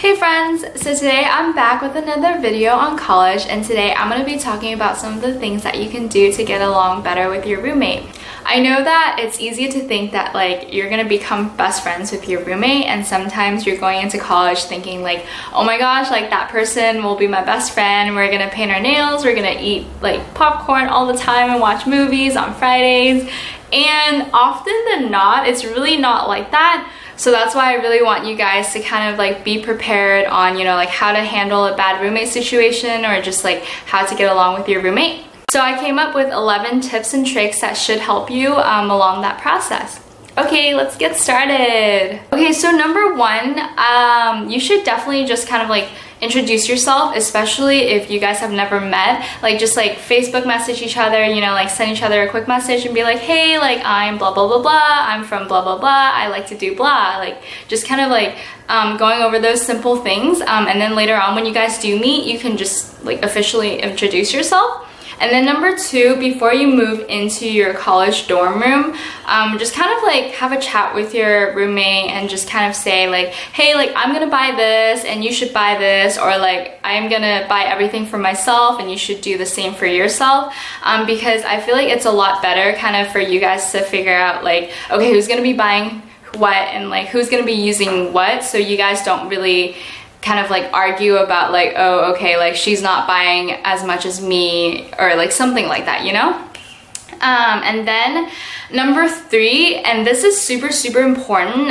Hey friends, so today I'm back with another video on college, and today I'm going to be talking about some of the things that you can do to get along better with your roommate. I know that it's easy to think that like you're going to become best friends with your roommate, and sometimes you're going into college thinking like, oh my gosh, like that person will be my best friend, we're going to paint our nails, we're going to eat like popcorn all the time and watch movies on Fridays, and often than not, it's really not like that. So that's why I really want you guys to kind of like be prepared on, like how to handle a bad roommate situation, or just like how to get along with your roommate. So I came up with 11 tips and tricks that should help you along that process. Okay, let's get started. Okay, so number one, you should definitely just kind of like introduce yourself, especially if you guys have never met. Like just like Facebook message each other, like send each other a quick message and be like, hey, like I'm blah blah blah blah, I'm from blah blah blah, I like to do blah. Like just kind of like going over those simple things, and then later on when you guys do meet, you can just like officially introduce yourself. And then number two, before you move into your college dorm room, just kind of like have a chat with your roommate and just kind of say like, hey, like I'm gonna buy this and you should buy this, or like I'm gonna buy everything for myself and you should do the same for yourself, because I feel like it's a lot better kind of for you guys to figure out like, okay, who's gonna be buying what and like who's gonna be using what, so you guys don't really kind of like argue about like, oh, okay, like she's not buying as much as me, or like something like that, and then number three, and this is super important,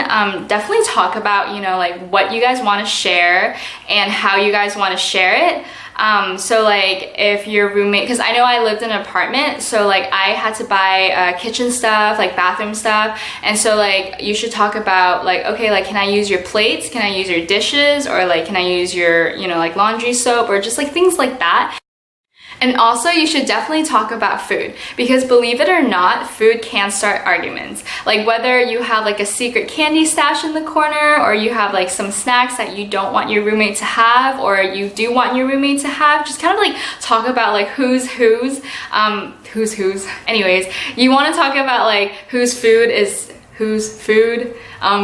definitely talk about like what you guys want to share and how you guys want to share it. So like if your roommate, because I know I lived in an apartment, so like I had to buy kitchen stuff, like bathroom stuff, and so like you should talk about like, okay, like can I use your plates, can I use your dishes, or like can I use your like laundry soap, or just like things like that. And also you should definitely talk about food, because believe it or not, food can start arguments. Like whether you have like a secret candy stash in the corner, or you have like some snacks that you don't want your roommate to have, or you do want your roommate to have, just kind of like talk about like who's. Anyways, you want to talk about like whose food is whose food,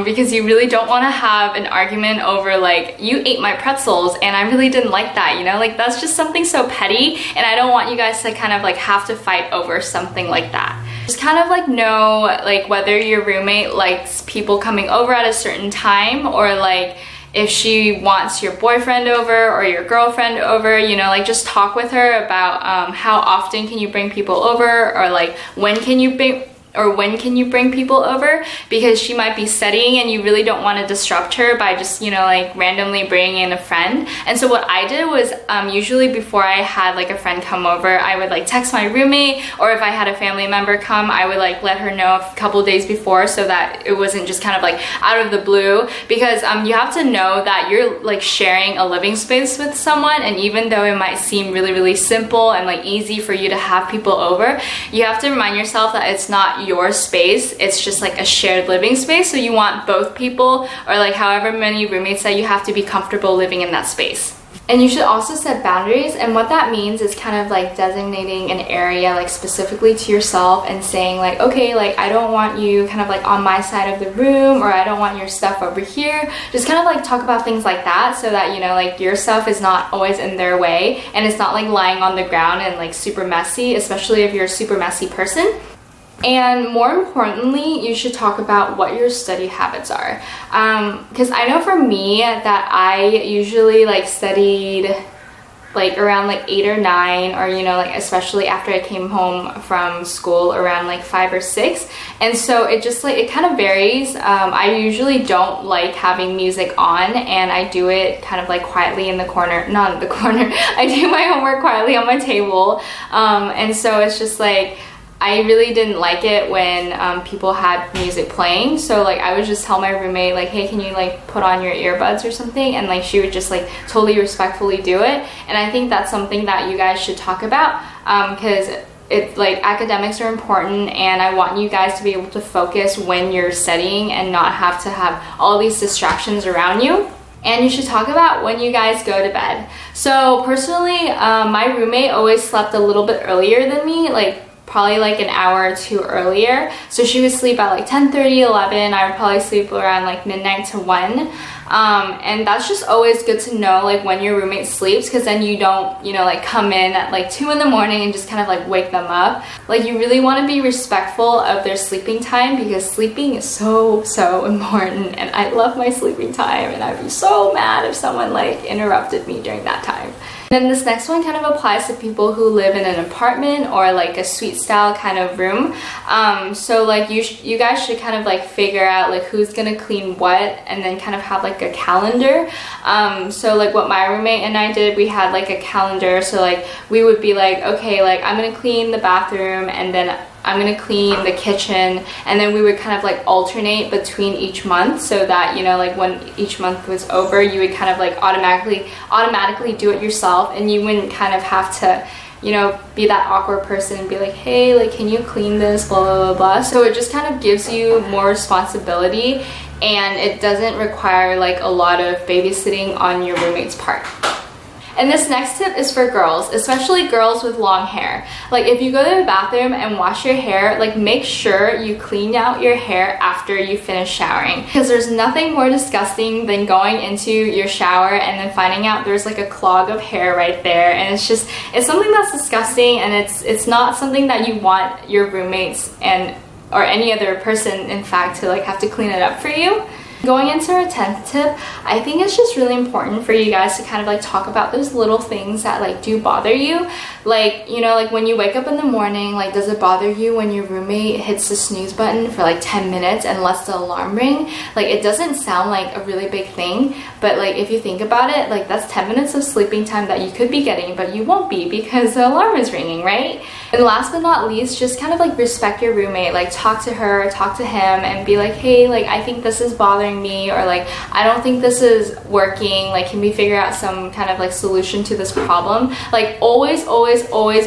because you really don't want to have an argument over like, you ate my pretzels and I really didn't like that, like that's just something so petty, and I don't want you guys to kind of like have to fight over something like that. Just kind of like know like whether your roommate likes people coming over at a certain time, or like if she wants your boyfriend over or your girlfriend over, like just talk with her about how often can you bring people over, or like when can you bring people over, because she might be studying and you really don't want to disrupt her by just like randomly bringing in a friend. And so what I did was usually before I had like a friend come over, I would like text my roommate, or if I had a family member come, I would like let her know a couple days before, so that it wasn't just kind of like out of the blue, because you have to know that you're like sharing a living space with someone, and even though it might seem really simple and like easy for you to have people over, you have to remind yourself that it's not your space, it's just like a shared living space. So you want both people, or like however many roommates, that you have to be comfortable living in that space. And you should also set boundaries, and what that means is kind of like designating an area like specifically to yourself and saying like, okay, like I don't want you kind of like on my side of the room, or I don't want your stuff over here. Just kind of like talk about things like that, so that like your stuff is not always in their way, and it's not like lying on the ground and like super messy, especially if you're a super messy person. And more importantly, you should talk about what your study habits are, because I know for me that I usually like studied like around like 8 or 9, or like especially after I came home from school around like 5 or 6, and so it just like it kind of varies. I usually don't like having music on, and I do it kind of like quietly in the corner, not in the corner, I do my homework quietly on my table, and so it's just like I really didn't like it when people had music playing, so like I would just tell my roommate like, hey, can you like put on your earbuds or something, and like she would just like totally respectfully do it. And I think that's something that you guys should talk about, because it's like academics are important, and I want you guys to be able to focus when you're studying and not have to have all these distractions around you. And you should talk about when you guys go to bed. So personally, my roommate always slept a little bit earlier than me, like probably like an hour or two earlier. So she would sleep at like 10:30, 11. I would probably sleep around like midnight to 1. And that's just always good to know, like when your roommate sleeps, because then you don't, you know, like come in at like 2 in the morning and just kind of like wake them up. Like you really want to be respectful of their sleeping time, because sleeping is so important, and I love my sleeping time, and I'd be so mad if someone like interrupted me during that time. Then this next one kind of applies to people who live in an apartment or like a suite style kind of room. So like you guys should kind of like figure out like who's gonna clean what, and then kind of have like a calendar. So like what my roommate and I did, we had like a calendar. So like we would be like, okay, like I'm gonna clean the bathroom, and then I'm gonna clean the kitchen, and then we would kind of like alternate between each month, so that, you know, like when each month was over, you would kind of like automatically do it yourself, and you wouldn't kind of have to, you know, be that awkward person and be like, hey, like can you clean this, blah blah blah blah. So it just kind of gives you more responsibility, and it doesn't require like a lot of babysitting on your roommate's part. And this next tip is for girls, especially girls with long hair. Like if you go to the bathroom and wash your hair, like make sure you clean out your hair after you finish showering, because there's nothing more disgusting than going into your shower and then finding out there's like a clog of hair right there, and it's something that's disgusting, and it's not something that you want your roommates or any other person in fact to like have to clean it up for you. Going into our 10th tip, I think it's just really important for you guys to kind of like talk about those little things that like do bother you. Like, you know, like when you wake up in the morning, like does it bother you when your roommate hits the snooze button for like 10 minutes and lets the alarm ring? Like it doesn't sound like a really big thing, but like if you think about it, like that's 10 minutes of sleeping time that you could be getting, but you won't be because the alarm is ringing, right? And last but not least, just kind of like respect your roommate. Like talk to her, talk to him, and be like, hey, like I think this is bothering me, or like I don't think this is working, like can we figure out some kind of like solution to this problem? Like always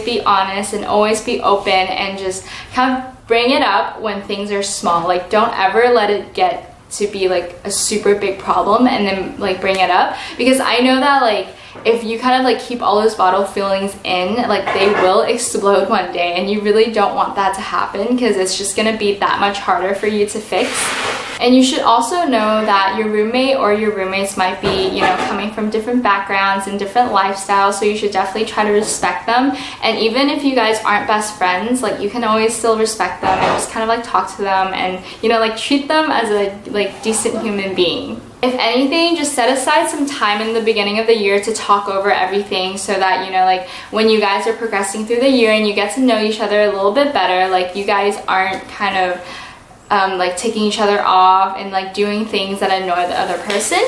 be honest, and always be open, and just kind of bring it up when things are small. Like don't ever let it get to be like a super big problem and then like bring it up, because I know that like if you kind of like keep all those bottled feelings in, like they will explode one day, and you really don't want that to happen, because it's just gonna be that much harder for you to fix. And you should also know that your roommate or your roommates might be, you know, coming from different backgrounds and different lifestyles, so you should definitely try to respect them. And even if you guys aren't best friends, like you can always still respect them and just kind of like talk to them, and, you know, like treat them as a like decent human being. If anything, just set aside some time in the beginning of the year to talk over everything, so that, you know, like when you guys are progressing through the year and you get to know each other a little bit better, like you guys aren't kind of like taking each other off and like doing things that annoy the other person.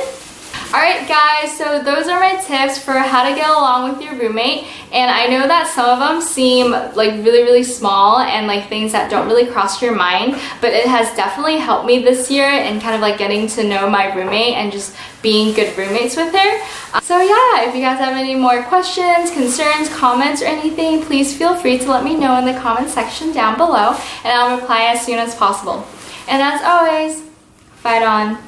Alright guys, so those are my tips for how to get along with your roommate, and I know that some of them seem like really small and like things that don't really cross your mind, but it has definitely helped me this year in kind of like getting to know my roommate and just being good roommates with her. So yeah, if you guys have any more questions, concerns, comments, or anything, please feel free to let me know in the comment section down below, and I'll reply as soon as possible. And as always, fight on.